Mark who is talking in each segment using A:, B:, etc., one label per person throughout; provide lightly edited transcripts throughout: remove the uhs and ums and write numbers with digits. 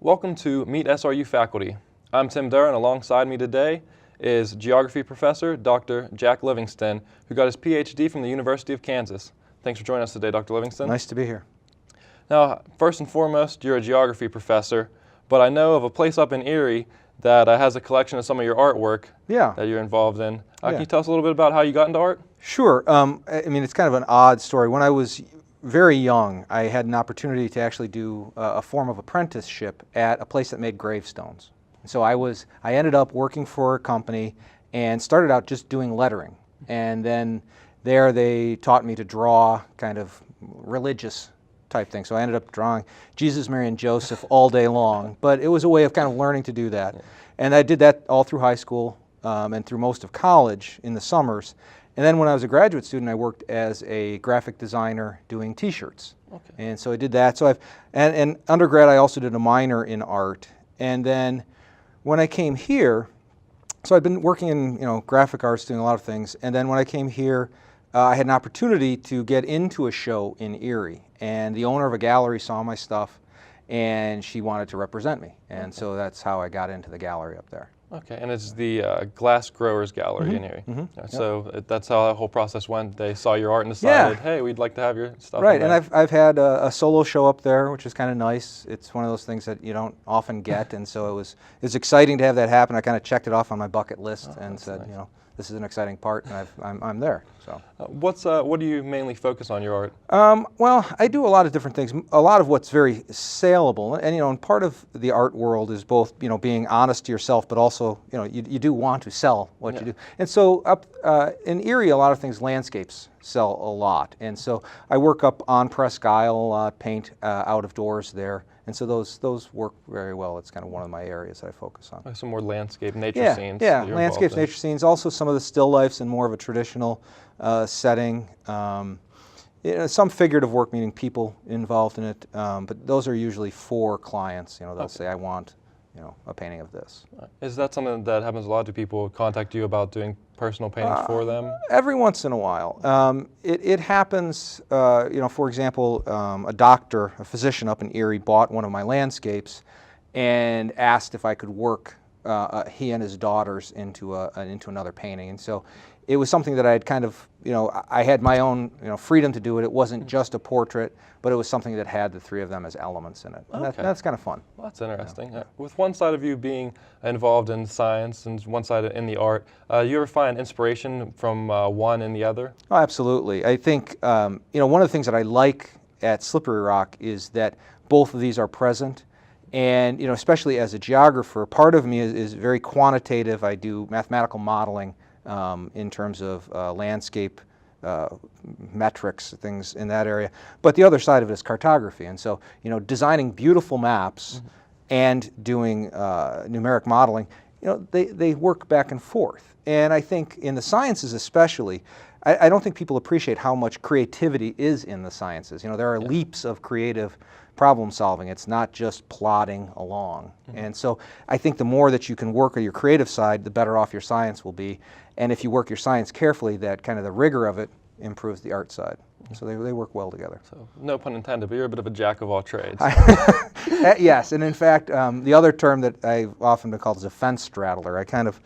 A: Welcome to Meet SRU Faculty. I'm Tim Durr, and alongside me today is Geography Professor Dr. Jack Livingston, who got his PhD from the University of Kansas. Thanks for joining us today, Dr. Livingston.
B: Nice to be here.
A: Now, first and foremost, you're a geography professor, but I know of a place up in Erie that has a collection of some of your artwork that you're involved in. Can you tell us a little bit about how you got into art?
B: Sure. I mean, it's kind of an odd story. When I was very young, I had an opportunity to actually do a form of apprenticeship at a place that made gravestones. So I ended up working for a company and started out just doing lettering. And then there they taught me to draw kind of religious type thing. So I ended up drawing Jesus, Mary, and Joseph all day long. But it was a way of kind of learning to do that. And I did that all through high school and through most of college in the summers. And then when I was a graduate student, I worked as a graphic designer doing T-shirts. Okay. And so I did that. So and undergrad, I also did a minor in art. And then when I came here, so I'd been working in graphic arts, doing a lot of things. And then when I came here, I had an opportunity to get into a show in Erie. And the owner of a gallery saw my stuff, and she wanted to represent me. And so that's how I got into the gallery up there.
A: Okay, and it's the Glass Growers Gallery in Erie. So that's how that whole process went. They saw your art and decided, hey, we'd like to have your stuff.
B: Right, and I've had a solo show up there, which is kind of nice. It's one of those things that you don't often get, and so it was exciting to have that happen. I kind of checked it off on my bucket list and said, nice. This is an exciting part, and I'm there. So,
A: what do you mainly focus on your art?
B: Well, I do a lot of different things. A lot of what's very saleable, and and part of the art world is both being honest to yourself, but also you do want to sell what you do. And so up in Erie, a lot of things landscapes sell a lot, and so I work up on Presque Isle, paint out of doors there. And so those work very well. It's kind of one of my areas that I focus on.
A: Some more landscape, nature scenes.
B: Yeah, landscapes, nature scenes. Also some of the still lifes in more of a traditional setting. Some figurative work, meaning people involved in it. But those are usually for clients. They'll say, I want a painting of this.
A: Is that something that happens a lot? Do people contact you about doing personal paintings for them?
B: Every once in a while. It happens, for example, a physician up in Erie bought one of my landscapes and asked if I could work he and his daughters into another painting. And so it was something that I had kind of, I had my own freedom to do it. It wasn't just a portrait, but it was something that had the three of them as elements in it. And that's kind of fun.
A: Well, that's interesting. With one side of you being involved in science and one side in the art, you ever find inspiration from one and the other?
B: Oh, absolutely. I think, one of the things that I like at Slippery Rock is that both of these are present. And, especially as a geographer, part of me is very quantitative. I do mathematical modeling in terms of landscape metrics, things in that area. But the other side of it is cartography. And so, designing beautiful maps and doing numeric modeling, they work back and forth. And I think in the sciences especially, I don't think people appreciate how much creativity is in the sciences. There are leaps of creative problem solving. It's not just plodding along. And so I think the more that you can work on your creative side, the better off your science will be. And if you work your science carefully, that kind of the rigor of it improves the art side. So they work well together.
A: So no pun intended, but you're a bit of a jack of all trades.
B: Yes, and in fact, the other term that I've often been called is a fence straddler. I kind of,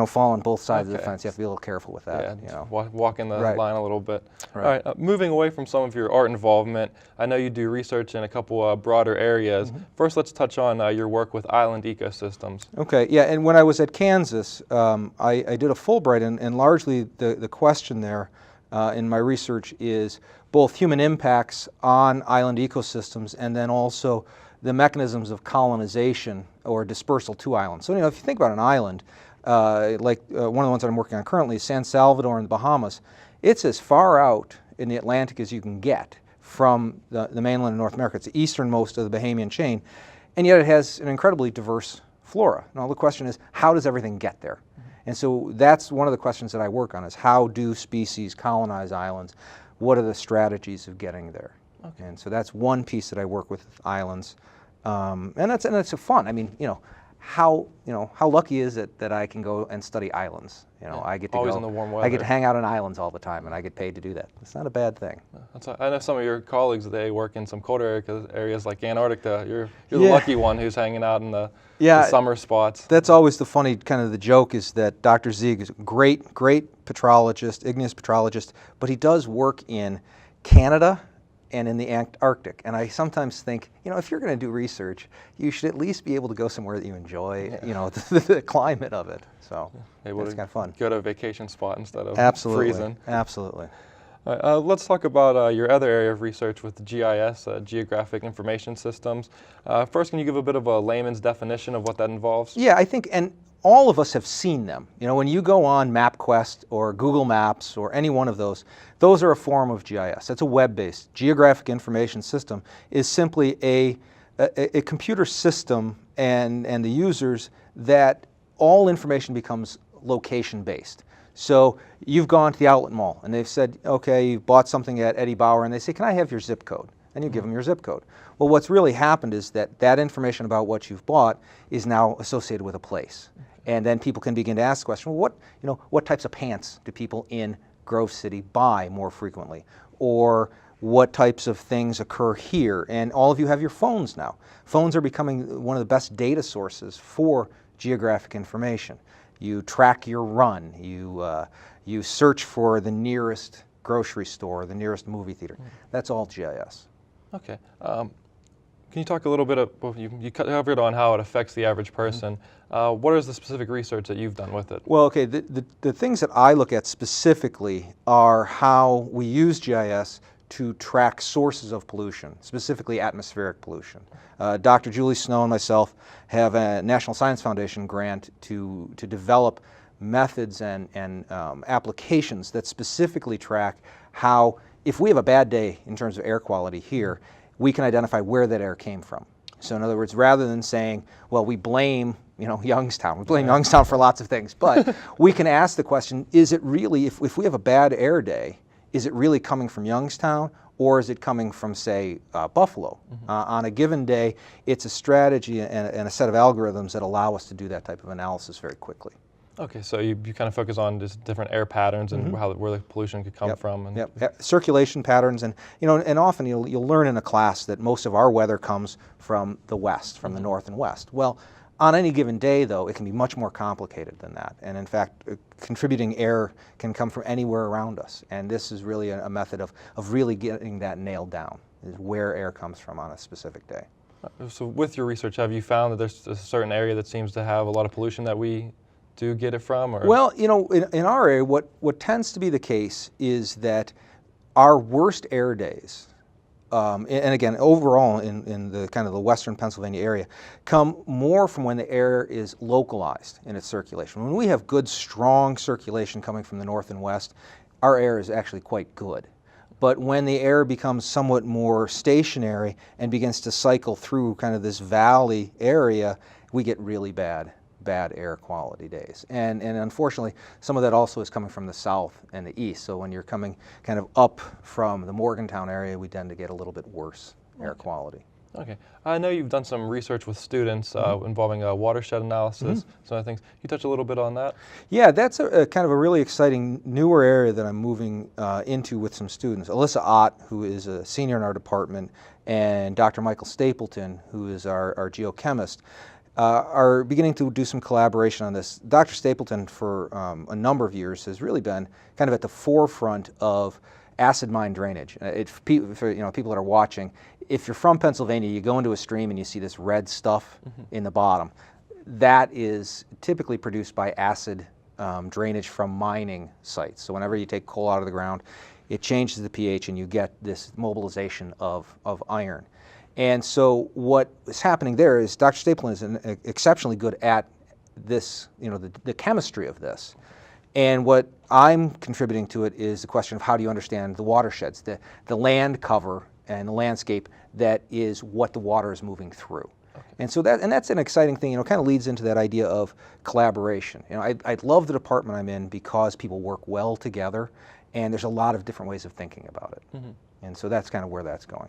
B: fall on both sides of the fence. You have to be a little careful with that.
A: Walk in the line a little bit. All right, moving away from some of your art involvement, I know you do research in a couple broader areas. First, let's touch on your work with island ecosystems. Okay,
B: yeah, and when I was at Kansas, I did a Fulbright, and largely the question there in my research is both human impacts on island ecosystems and then also the mechanisms of colonization or dispersal to islands. So, if you think about an island, like one of the ones that I'm working on currently is San Salvador in the Bahamas, it's as far out in the Atlantic as you can get from the mainland of North America. It's the easternmost of the Bahamian chain, and yet it has an incredibly diverse flora. Now the question is, how does everything get there? And so that's one of the questions that I work on is how do species colonize islands? What are the strategies of getting there? And so that's one piece that I work with islands. And that's fun. I mean, how lucky is it that I can go and study islands? I get to
A: always
B: go,
A: in the warm weather.
B: I get to hang out on islands all the time, and I get paid to do that. It's not a bad thing.
A: I know some of your colleagues, they work in some colder areas like Antarctica. You're the lucky one who's hanging out in the summer spots.
B: That's always the funny kind of the joke, is that Dr. Zieg is a great petrologist, igneous petrologist, but he does work in Canada and in the Antarctic. And I sometimes think, if you're going to do research, you should at least be able to go somewhere that you enjoy, the climate of it. So it's kind of fun.
A: Go to a vacation spot instead of freezing.
B: Absolutely.
A: All right, let's talk about your other area of research with the GIS, Geographic Information Systems. First, can you give a bit of a layman's definition of what that involves?
B: Yeah, I think, and all of us have seen them. When you go on MapQuest or Google Maps or any one of those are a form of GIS. That's a web-based. Geographic Information System is simply a computer system and the users that all information becomes location-based. So you've gone to the outlet mall and they've said, okay, you bought something at Eddie Bauer, and they say, can I have your zip code? And you give them your zip code. Well, what's really happened is that information about what you've bought is now associated with a place. And then people can begin to ask the question, well, what types of pants do people in Grove City buy more frequently? Or what types of things occur here? And all of you have your phones now. Phones are becoming one of the best data sources for geographic information. You track your run. You search for the nearest grocery store, the nearest movie theater. That's all GIS.
A: Okay. Can you talk a little bit you covered on how it affects the average person. What is the specific research that you've done with it?
B: Well, okay, the things that I look at specifically are how we use GIS to track sources of pollution, specifically atmospheric pollution. Dr. Julie Snow and myself have a National Science Foundation grant to develop methods and applications that specifically track how, if we have a bad day in terms of air quality here, we can identify where that air came from. So in other words, rather than saying, well, we blame Youngstown. We blame Youngstown for lots of things, but we can ask the question, is it really, if we have a bad air day, is it really coming from Youngstown, or is it coming from, say, Buffalo? On a given day, it's a strategy and a set of algorithms that allow us to do that type of analysis very quickly.
A: Okay, so you kind of focus on just different air patterns and where the pollution could come from. And
B: circulation patterns, and and often you'll learn in a class that most of our weather comes from the west, from the north and west. Well, on any given day, though, it can be much more complicated than that. And in fact, contributing air can come from anywhere around us. And this is really a method of really getting that nailed down, is where air comes from on a specific day.
A: So with your research, have you found that there's a certain area that seems to have a lot of pollution that we do get it from? Or?
B: Well, in our area, what tends to be the case is that our worst air days, and again, overall in the kind of the western Pennsylvania area, come more from when the air is localized in its circulation. When we have good, strong circulation coming from the north and west, our air is actually quite good. But when the air becomes somewhat more stationary and begins to cycle through kind of this valley area, we get really bad air quality days. And unfortunately, some of that also is coming from the south and the east. So when you're coming kind of up from the Morgantown area, we tend to get a little bit worse air quality.
A: Okay. I know you've done some research with students involving watershed analysis, some other things. Can you touch a little bit on that? Yeah,
B: that's a kind of a really exciting newer area that I'm moving into with some students. Alyssa Ott, who is a senior in our department, and Dr. Michael Stapleton, who is our geochemist, are beginning to do some collaboration on this. Dr. Stapleton, for a number of years, has really been kind of at the forefront of acid mine drainage. For people that are watching, if you're from Pennsylvania, you go into a stream and you see this red stuff in the bottom. That is typically produced by acid drainage from mining sites. So whenever you take coal out of the ground, it changes the pH and you get this mobilization of iron. And so what is happening there is Dr. Stapleton is exceptionally good at this, the chemistry of this. And what I'm contributing to it is the question of how do you understand the watersheds, the land cover and the landscape that is what the water is moving through. Okay. And so that's an exciting thing, kind of leads into that idea of collaboration. I love the department I'm in because people work well together and there's a lot of different ways of thinking about it. And so that's kind of where that's going.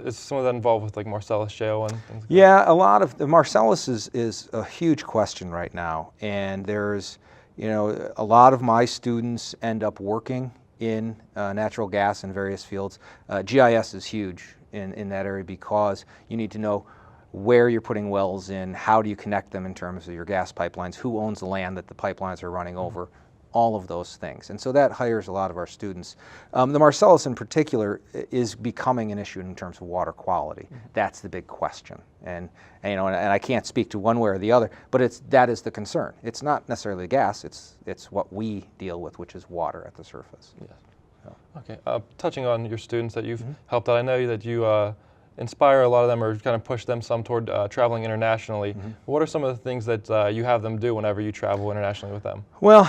A: Is some of that involved with like Marcellus Shale and things like
B: Yeah, a lot of the Marcellus is a huge question right now, and there's, a lot of my students end up working in natural gas in various fields. GIS is huge in that area because you need to know where you're putting wells in, how do you connect them in terms of your gas pipelines, who owns the land that the pipelines are running over, all of those things. And so that hires a lot of our students. The Marcellus in particular is becoming an issue in terms of water quality. That's the big question. And I can't speak to one way or the other, but that is the concern. It's not necessarily gas, it's what we deal with, which is water at the surface.
A: Yes. So. Okay. Touching on your students that you've helped out, I know that you inspire a lot of them or kind of push them some toward traveling internationally. What are some of the things that you have them do whenever you travel internationally with them?
B: Well,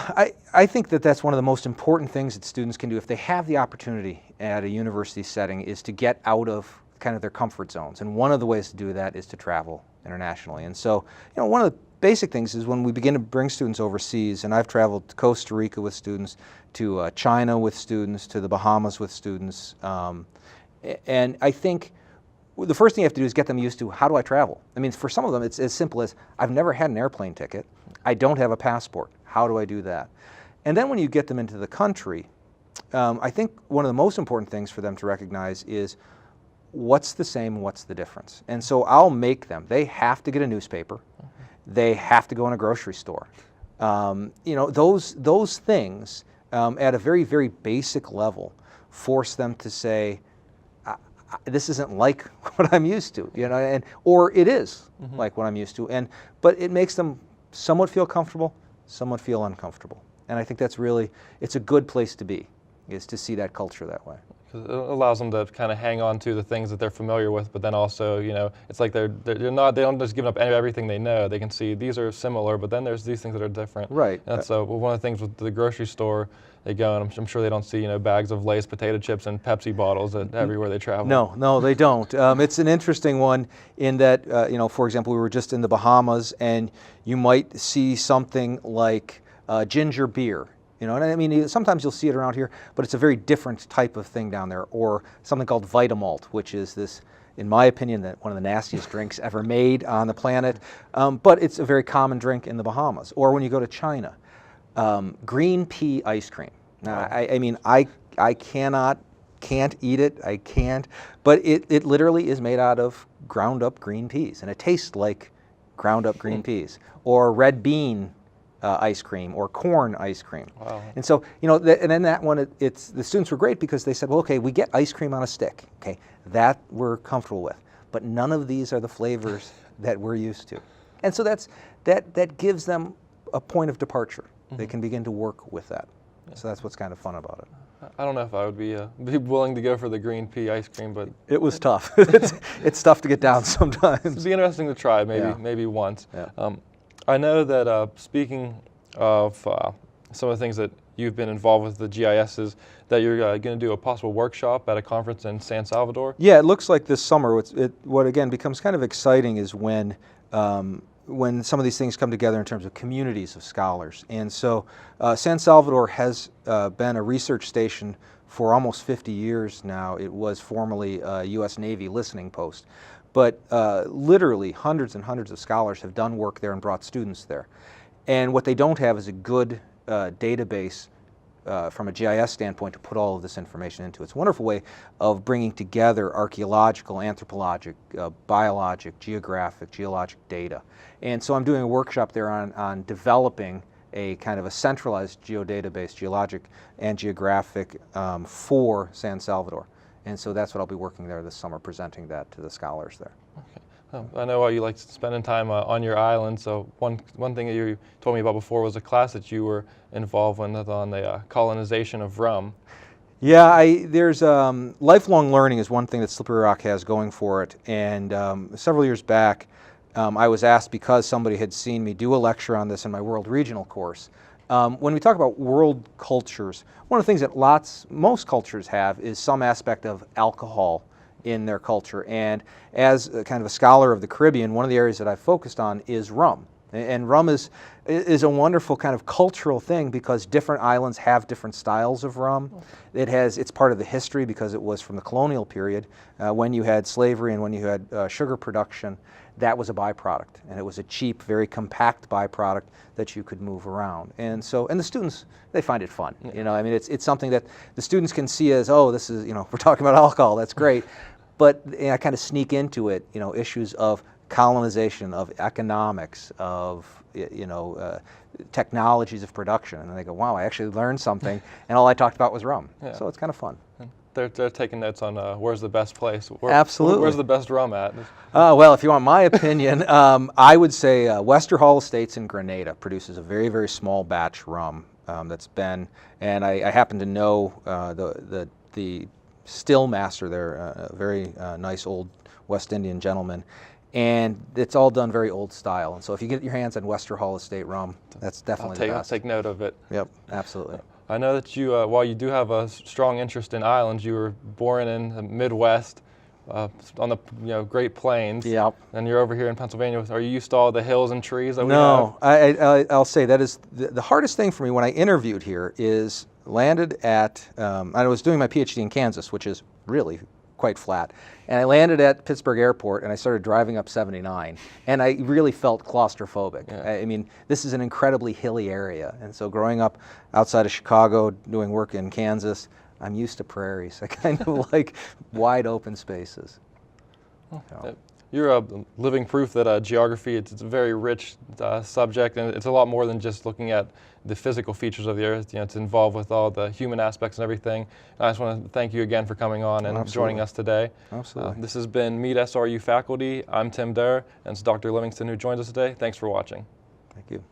B: I think that's one of the most important things that students can do if they have the opportunity at a university setting is to get out of kind of their comfort zones. And one of the ways to do that is to travel internationally. And so, one of the basic things is when we begin to bring students overseas, and I've traveled to Costa Rica with students, to China with students, to the Bahamas with students, and I think the first thing you have to do is get them used to, how do I travel? I mean, for some of them, it's as simple as, I've never had an airplane ticket. I don't have a passport. How do I do that? And then when you get them into the country, I think one of the most important things for them to recognize is what's the same, what's the difference? And so I'll make them, they have to get a newspaper. They have to go in a grocery store. Those things at a very, very basic level force them to say, this isn't like what I'm used to, or it is like what I'm used to, but it makes them somewhat feel comfortable, somewhat feel uncomfortable, and I think that's it's a good place to be, is to see that culture that way.
A: Because it allows them to kind of hang on to the things that they're familiar with, but then also, it's like they don't just give up everything they know. They can see these are similar, but then there's these things that are different.
B: Right.
A: And so one of the things with the grocery store, they go and I'm sure they don't see bags of Lay's potato chips and Pepsi bottles everywhere they travel.
B: No, they don't. It's an interesting one in that for example, we were just in the Bahamas, and you might see something like ginger beer. And I mean, sometimes you'll see it around here, but it's a very different type of thing down there. Or something called Vitamalt, which is this, in my opinion, one of the nastiest drinks ever made on the planet. But it's a very common drink in the Bahamas. Or when you go to China, green pea ice cream. Now, I mean, I can't eat it. I can't. But it literally is made out of ground up green peas, and it tastes like ground up green peas. Or red bean ice cream, or corn ice cream.
A: Wow.
B: And so, and then that one, the students were great because they said, well, okay, we get ice cream on a stick. Okay, that we're comfortable with. But none of these are the flavors that we're used to. And so that gives them a point of departure. They can begin to work with that. Yeah. So that's what's kind of fun about it.
A: I don't know if I would be willing to go for the green pea ice cream, but
B: it was tough. It's tough to get down sometimes.
A: It'd be interesting to try, maybe once.
B: Yeah.
A: I know that speaking of some of the things that you've been involved with the GISs, that you're going to do a possible workshop at a conference in San Salvador.
B: Yeah, it looks like this summer. What again becomes kind of exciting is when some of these things come together in terms of communities of scholars. And so San Salvador has been a research station for almost 50 years now. It was formerly a U.S. Navy listening post. But literally hundreds and hundreds of scholars have done work there and brought students there. And what they don't have is a good database from a GIS standpoint to put all of this information into. It's a wonderful way of bringing together archaeological, anthropologic, biologic, geographic, geologic data. And so I'm doing a workshop there on developing a kind of a centralized geodatabase, geologic and geographic, for San Salvador. And so that's what I'll be working there this summer, presenting that to the scholars there.
A: Okay. I know you like spending time on your island, so one thing that you told me about before was a class that you were involved with on the colonization of rum.
B: Yeah, there's lifelong learning is one thing that Slippery Rock has going for it. And several years back, I was asked, because somebody had seen me do a lecture on this in my World Regional course. When we talk about world cultures, one of the things that most cultures have is some aspect of alcohol in their culture. And as kind of a scholar of the Caribbean, one of the areas that I've focused on is rum. And rum is a wonderful kind of cultural thing because different islands have different styles of rum. It's part of the history because it was from the colonial period when you had slavery and when you had sugar production. That was a byproduct, and it was a cheap, very compact byproduct that you could move around. And the students, they find it fun.
A: Yeah.
B: You know, I mean, it's something that the students can see as, oh, this is, you know, we're talking about alcohol, that's great. But I kind of sneak into it, you know, issues of colonization, of economics, of, you know, technologies of production. And they go, wow, I actually learned something, and all I talked about was rum.
A: Yeah.
B: So it's kind of fun.
A: They're taking notes on where's the best place.
B: Absolutely.
A: Where's the best rum at?
B: Well, if you want my opinion, I would say Westerhall Estates in Grenada produces a very, very small batch rum that's been, and I happen to know the still master there, a very nice old West Indian gentleman, and it's all done very old style. And so if you get your hands on Westerhall Estate rum, that's definitely the best.
A: I'll take note of it.
B: Yep, absolutely.
A: I know that you, while you do have a strong interest in islands, you were born in the Midwest, on the Great Plains.
B: Yep.
A: And you're over here in Pennsylvania. Are you used to all the hills and trees that we have?
B: No, I'll say that is the hardest thing for me when I interviewed here is landed at, I was doing my PhD in Kansas, which is really quite flat. And I landed at Pittsburgh Airport and I started driving up 79 and I really felt claustrophobic.
A: Yeah.
B: I mean, this is an incredibly hilly area. And so growing up outside of Chicago, doing work in Kansas, I'm used to prairies. I kind of like wide open spaces. So.
A: You're living proof that geography, it's a very rich subject, and it's a lot more than just looking at the physical features of the Earth. You know, it's involved with all the human aspects and everything. And I just want to thank you again for coming on and joining us today.
B: Absolutely.
A: This has been Meet SRU Faculty. I'm Tim Durr, and it's Dr. Livingston who joins us today. Thanks for watching.
B: Thank you.